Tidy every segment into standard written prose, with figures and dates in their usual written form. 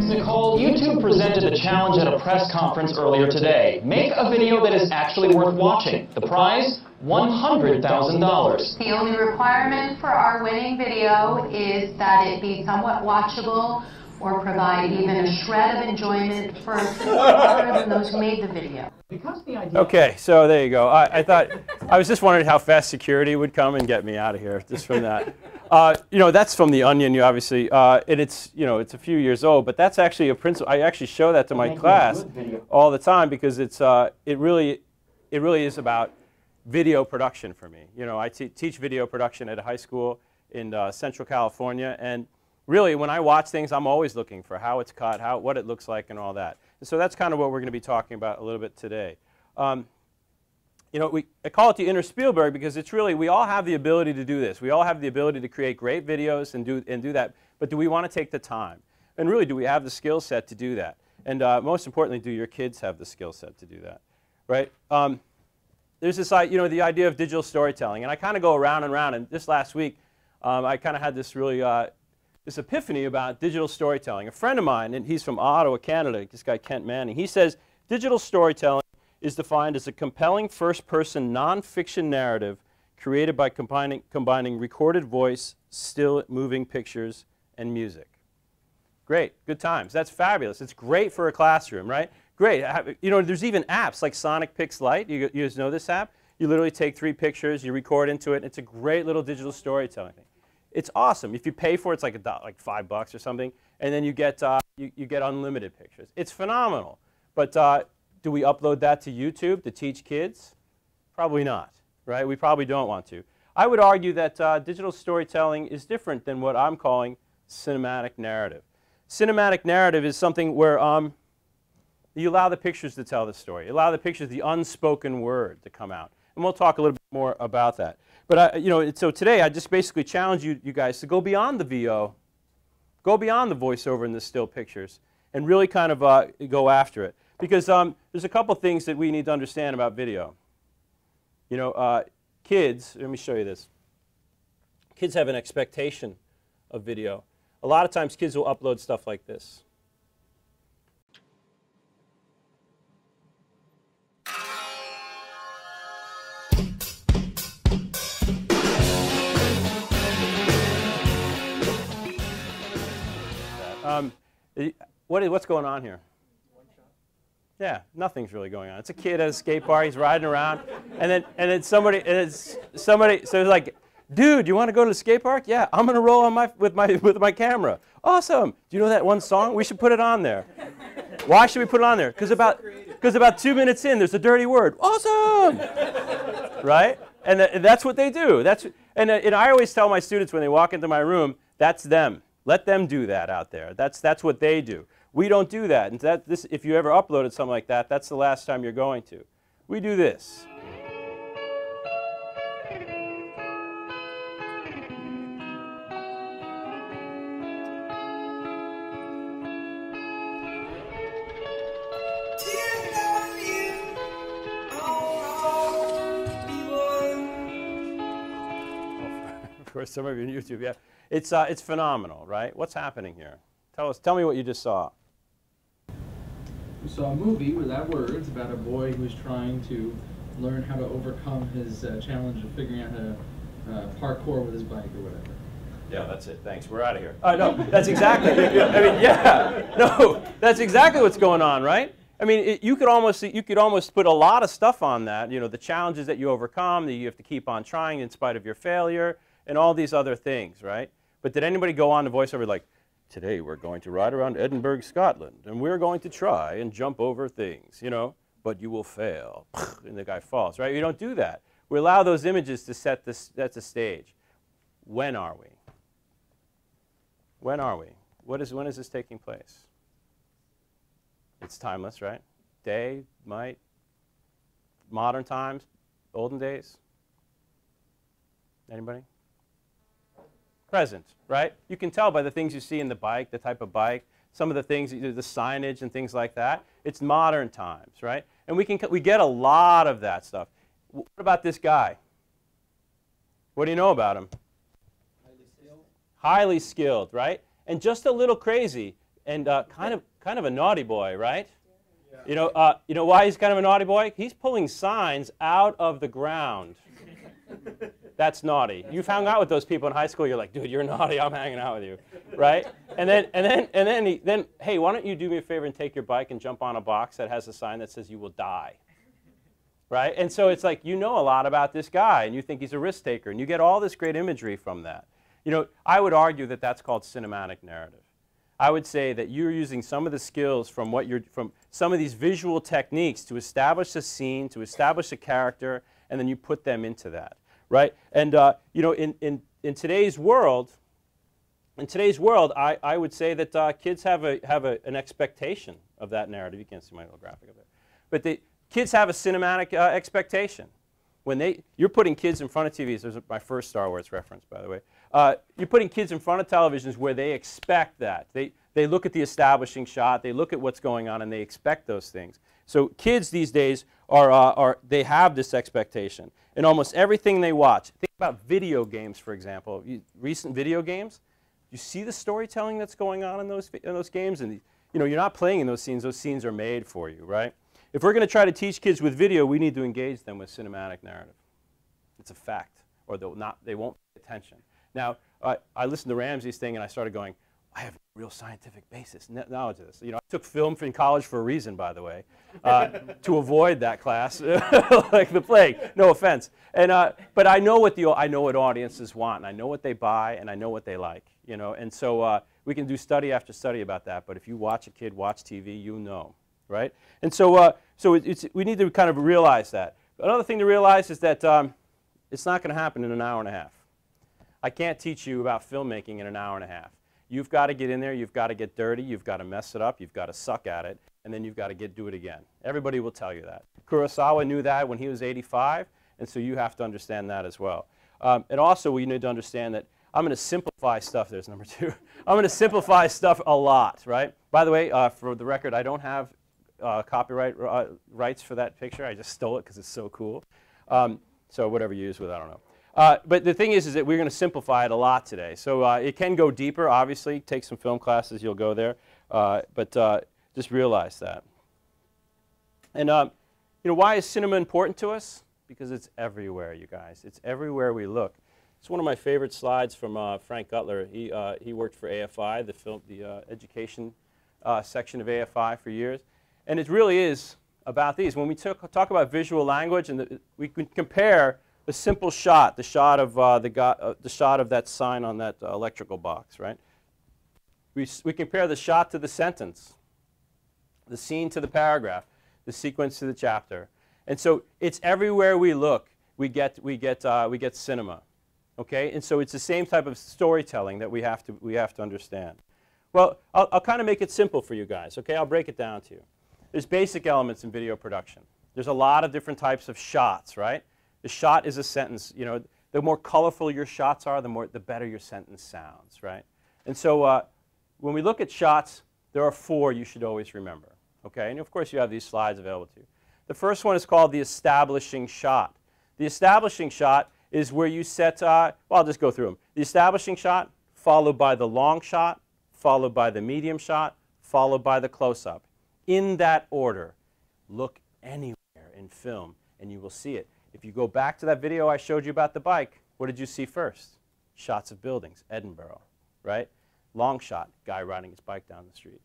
Nicole, YouTube presented a challenge at a press conference earlier today. Make a video that is actually worth watching. The prize? $100,000. The only requirement for our winning video is that it be somewhat watchable or provide even a shred of enjoyment for other than those who made the video. Okay, so there you go. I thought, I was just wondering how fast security would come and get me out of here just from that. You know, that's from The Onion, you obviously, and it's, you know, it's a few years old, but that's actually a principle. I actually show that to my class all the time because it's, it really is about video production for me. You know, I teach video production at a high school in Central California, and really, when I watch things, I'm always looking for how it's cut, what it looks like, and all that. And so that's kind of what we're going to be talking about a little bit today. You know, I call it the inner Spielberg because it's really, we all have the ability to do this. We all have the ability to create great videos and do that. But do we want to take the time? And really, do we have the skill set to do that? And most importantly, do your kids have the skill set to do that? Right? There's this, you know, the idea of digital storytelling. And I kind of go around and around. And this last week, I kind of had this really this epiphany about digital storytelling. A friend of mine, and he's from Ottawa, Canada, this guy Kent Manning, he says digital storytelling is defined as a compelling first-person non-fiction narrative created by combining recorded voice, still moving pictures, and music. Great, good times. That's fabulous. It's great for a classroom, right? Great. You know, there's even apps like Sonic Pix Lite. You guys know this app? You literally take 3 pictures, you record into it. It's a great little digital storytelling thing. It's awesome. If you pay for it, it's like like $5 or something, and then you get you get unlimited pictures. It's phenomenal. But do we upload that to YouTube to teach kids? Probably not, right? We probably don't want to. I would argue that digital storytelling is different than what I'm calling cinematic narrative. Cinematic narrative is something where you allow the pictures to tell the story. You allow the pictures, the unspoken word to come out. And we'll talk a little bit more about that. But you know, so today I just basically challenge you guys to go beyond the VO, go beyond the voiceover and the still pictures, and really kind of go after it. Because there's a couple things that we need to understand about video. You know, kids, let me show you this. Kids have an expectation of video. A lot of times kids will upload stuff like this. What's going on here? Yeah, nothing's really going on. It's a kid at a skate park. He's riding around, and then somebody, so it's like, dude, you want to go to the skate park? Yeah, I'm gonna roll on with my camera. Awesome. Do you know that one song? We should put it on there. Why should we put it on there? Because about 2 minutes in, there's a dirty word. Awesome. Right? And that's what they do. And I always tell my students when they walk into my room, that's them. Let them do that out there. That's what they do. We don't do that. And if you ever uploaded something like that, that's the last time you're going to. We do this. Of course, some of you on YouTube, yeah. It's phenomenal, right? What's happening here? Tell me what you just saw. We saw a movie without words about a boy who was trying to learn how to overcome his challenge of figuring out how to parkour with his bike or whatever. Yeah, that's it. Thanks. We're out of here. Oh, no, that's exactly. I mean, yeah, no, that's exactly what's going on, right? I mean, you could almost put a lot of stuff on that. You know, the challenges that you overcome, that you have to keep on trying in spite of your failure, and all these other things, right? But did anybody go on to voiceover like, today we're going to ride around Edinburgh, Scotland, and we're going to try and jump over things, you know, but you will fail, and the guy falls, right? We don't do that. We allow those images to set the stage. When are we? When are we? When is this taking place? It's timeless, right? Day, night, modern times, olden days. Anybody? Present, right? You can tell by the things you see in the bike, the type of bike, some of the things, the signage and things like that. It's modern times, right? And we get a lot of that stuff. What about this guy? What do you know about him? Highly skilled. Highly skilled, right? And just a little crazy. and kind of a naughty boy, right? Yeah. You know why he's kind of a naughty boy? He's pulling signs out of the ground. That's naughty. You've hung out with those people in high school. You're like, dude, you're naughty. I'm hanging out with you, right? And then, hey, why don't you do me a favor and take your bike and jump on a box that has a sign that says you will die, right? And so it's like you know a lot about this guy, and you think he's a risk taker, and you get all this great imagery from that. You know, I would argue that that's called cinematic narrative. I would say that you're using some of the skills from some of these visual techniques to establish a scene, to establish a character, and then you put them into that, right? And you know, in today's world, I would say that kids have an expectation of that narrative. You can't see my little graphic up there, but kids have a cinematic expectation. When you're putting kids in front of TVs, there's my first Star Wars reference, by the way. You're putting kids in front of televisions where they expect that. They look at the establishing shot, they look at what's going on, and they expect those things. So kids these days they have this expectation in almost everything they watch. Think about video games, for example. Recent video games. You see the storytelling that's going on in those games, and you know you're not playing in those scenes. Those scenes are made for you, right? If we're going to try to teach kids with video, we need to engage them with cinematic narrative. It's a fact, or they won't pay attention. Now, I listened to Ramsey's thing, and I started going, I have no real scientific basis, knowledge of this. You know, I took film in college for a reason, by the way, to avoid that class, like the plague. No offense. And but I know what audiences want, and I know what they buy, and I know what they like. You know, and so we can do study after study about that. But if you watch a kid watch TV, you know. Right? And so, we need to kind of realize that. Another thing to realize is that it's not going to happen in an hour and a half. I can't teach you about filmmaking in an hour and a half. You've got to get in there, you've got to get dirty, you've got to mess it up, you've got to suck at it, and then you've got to do it again. Everybody will tell you that. Kurosawa knew that when he was 85, and so you have to understand that as well. And also, we need to understand that I'm going to simplify stuff. There's number 2. I'm going to simplify stuff a lot, right? By the way, for the record, I don't have copyright rights for that picture. I just stole it because it's so cool. So whatever you use with it, I don't know. But the thing is that we're going to simplify it a lot today. So it can go deeper, obviously. Take some film classes, you'll go there. But just realize that. And you know, why is cinema important to us? Because it's everywhere, you guys. It's everywhere we look. It's one of my favorite slides from Frank Gutler. He worked for AFI, the education section of AFI for years. And it really is about these. When we talk about visual language, and we can compare a simple shot, the shot of the shot of that sign on that electrical box, right? We compare the shot to the sentence, the scene to the paragraph, the sequence to the chapter, and so it's everywhere we look. We get cinema, okay? And so it's the same type of storytelling that we have to understand. Well, I'll kind of make it simple for you guys, okay? I'll break it down to you. There's basic elements in video production. There's a lot of different types of shots, right? The shot is a sentence. You know, the more colorful your shots are, the better your sentence sounds, right? And so when we look at shots, there are 4 you should always remember, okay? And of course, you have these slides available to you. The first one is called the establishing shot. The establishing shot is where you set, well, I'll just go through them. The establishing shot, followed by the long shot, followed by the medium shot, followed by the close-up. In that order. Look anywhere in film, and you will see it. If you go back to that video I showed you about the bike, what did you see first? Shots of buildings, Edinburgh, right? Long shot, guy riding his bike down the street.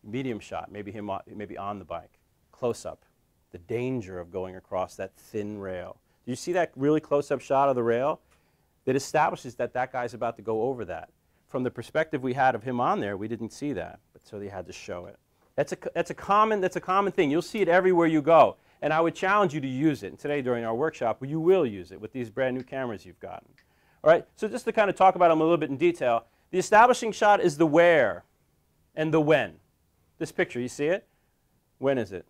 Medium shot, maybe on the bike. Close-up, the danger of going across that thin rail. Do you see that really close-up shot of the rail? That establishes that that guy's about to go over that. From the perspective we had of him on there, we didn't see that, but so they had to show it. That's a common thing. You'll see it everywhere you go. And I would challenge you to use it. And today during our workshop, you will use it with these brand new cameras you've gotten. All right? So just to kind of talk about them a little bit in detail, the establishing shot is the where and the when. This picture, you see it? When is it?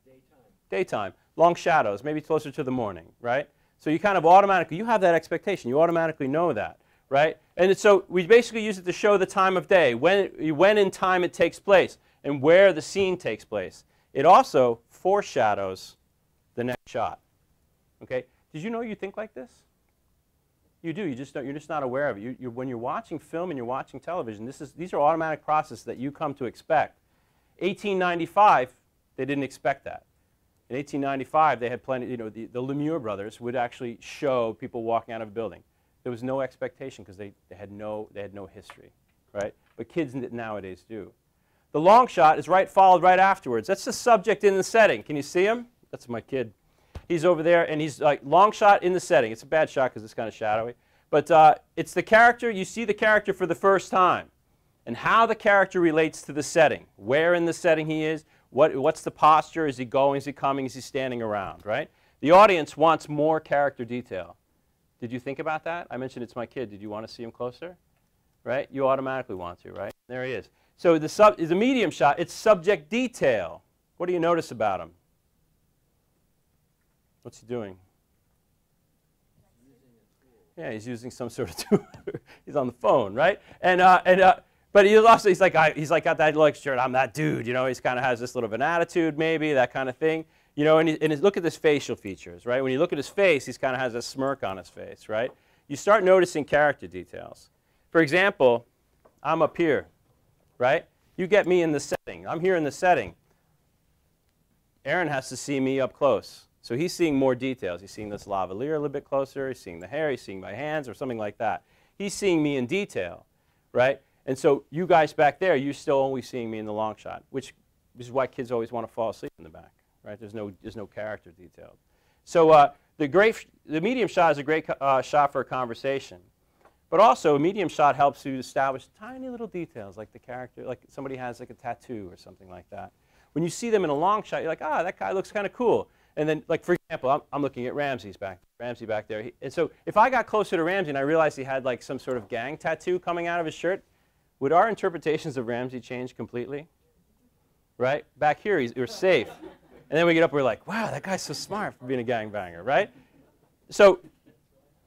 Daytime. Daytime. Long shadows, maybe closer to the morning, right? So you kind of automatically, you have that expectation. You automatically know that, right? And so we basically use it to show the time of day, when in time it takes place, and where the scene takes place. It also foreshadows the next shot. Okay? Did you know you think like this? You do. You just don't, you're just not aware of it. When you're watching film and you're watching television, these are automatic processes that you come to expect. 1895, they didn't expect that. In 1895, they had plenty. The Lumiere brothers would actually show people walking out of a building. There was no expectation because they had no history, right? But kids nowadays do. The long shot is followed right afterwards. That's the subject in the setting. Can you see him? That's my kid. He's over there, and he's like long shot in the setting. It's a bad shot because it's kind of shadowy. But it's the character. You see the character for the first time and how the character relates to the setting, where in the setting he is, what's the posture, is he going, is he coming, is he standing around, right? The audience wants more character detail. Did you think about that? I mentioned it's my kid. Did you want to see him closer? Right? You automatically want to, right? There he is. So the medium shot, it's subject detail. What do you notice about him? What's he doing? Yeah, he's using some sort of tool. He's on the phone, right? But he's like got that like shirt. I'm that dude, you know. He's kind of has this little of an attitude, maybe that kind of thing, you know. And look at his facial features, right? When you look at his face, he's kind of has a smirk on his face, right? You start noticing character details. For example, I'm up here, right? You get me in the setting. I'm here in the setting. Aaron has to see me up close. So he's seeing more details. He's seeing this lavalier a little bit closer. He's seeing the hair. He's seeing my hands or something like that. He's seeing me in detail, right? And so you guys back there, you're still only seeing me in the long shot, which is why kids always want to fall asleep in the back, right? There's no character detail. So the medium shot is a great shot for a conversation. But also, a medium shot helps you establish tiny little details, like the character, like somebody has like a tattoo or something like that. When you see them in a long shot, you're like, ah, that guy looks kind of cool. And then, like, for example, I'm looking at Ramsey back there. And so if I got closer to Ramsey and I realized he had like some sort of gang tattoo coming out of his shirt, would our interpretations of Ramsey change completely? Right? Back here, we're safe. And then we get up, we're like, wow, that guy's so smart for being a gangbanger, right? So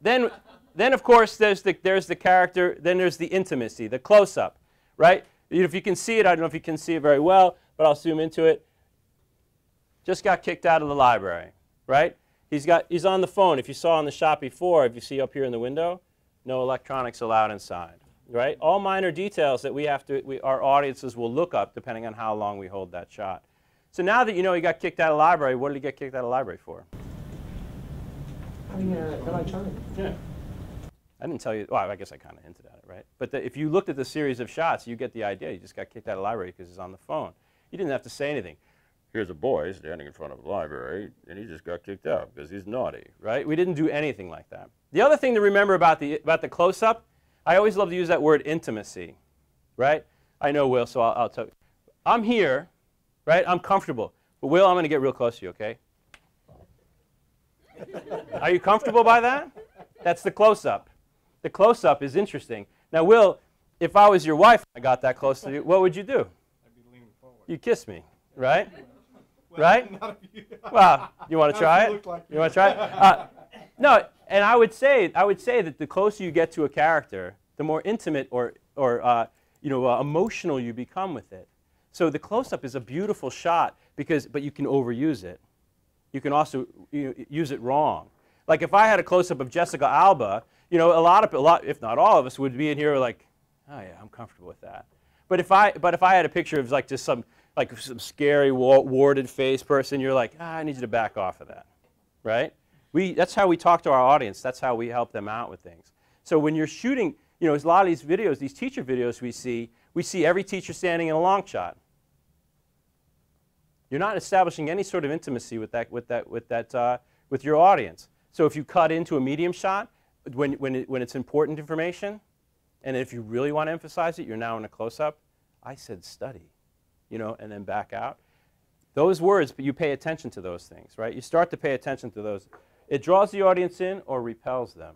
then of course, there's the character, then there's the intimacy, the close-up, right? If you can see it, I don't know if you can see it very well, but I'll zoom into it. Just got kicked out of the library, right? He's on the phone. If you saw on the shot before, if you see up here in the window, no electronics allowed inside, right? All minor details that our audiences will look up depending on how long we hold that shot. So now that you know he got kicked out of the library, what did he get kicked out of the library for? Electronics. Yeah. I didn't tell you. Well, I guess I kind of hinted at it, right? But if you looked at the series of shots, you get the idea. He just got kicked out of the library because he's on the phone. You didn't have to say anything. Here's a boy standing in front of a library, and he just got kicked out because he's naughty, right? We didn't do anything like that. The other thing to remember about the close-up, I always love to use that word intimacy, right? I know Will, so I'll tell you. I'm here, right? I'm comfortable. But Will, I'm going to get real close to you, okay? Are you comfortable by that? That's the close-up. The close-up is interesting. Now, Will, if I was your wife and I got that close to you, what would you do? I'd be leaning forward. You'd kiss me, right? Well, right? Not if you, Well, you want to try it? like You want to try it? No, and I would say that the closer you get to a character, the more intimate or emotional you become with it. So the close-up is a beautiful shot but you can overuse it. You can also use it wrong. Like if I had a close-up of Jessica Alba, a lot, if not all of us, would be in here like, oh yeah, I'm comfortable with that. But if I had a picture of like just some scary warded face person, you're like, I need you to back off of that, right? That's how we talk to our audience. That's how we help them out with things. So when you're shooting, a lot of these videos, these teacher videos we see every teacher standing in a long shot. You're not establishing any sort of intimacy with your audience. So if you cut into a medium shot, when it's important information, and if you really want to emphasize it, you're now in a close-up. I said study, and then back out. Those words, but you pay attention to those things, right? You start to pay attention to those. It draws the audience in or repels them.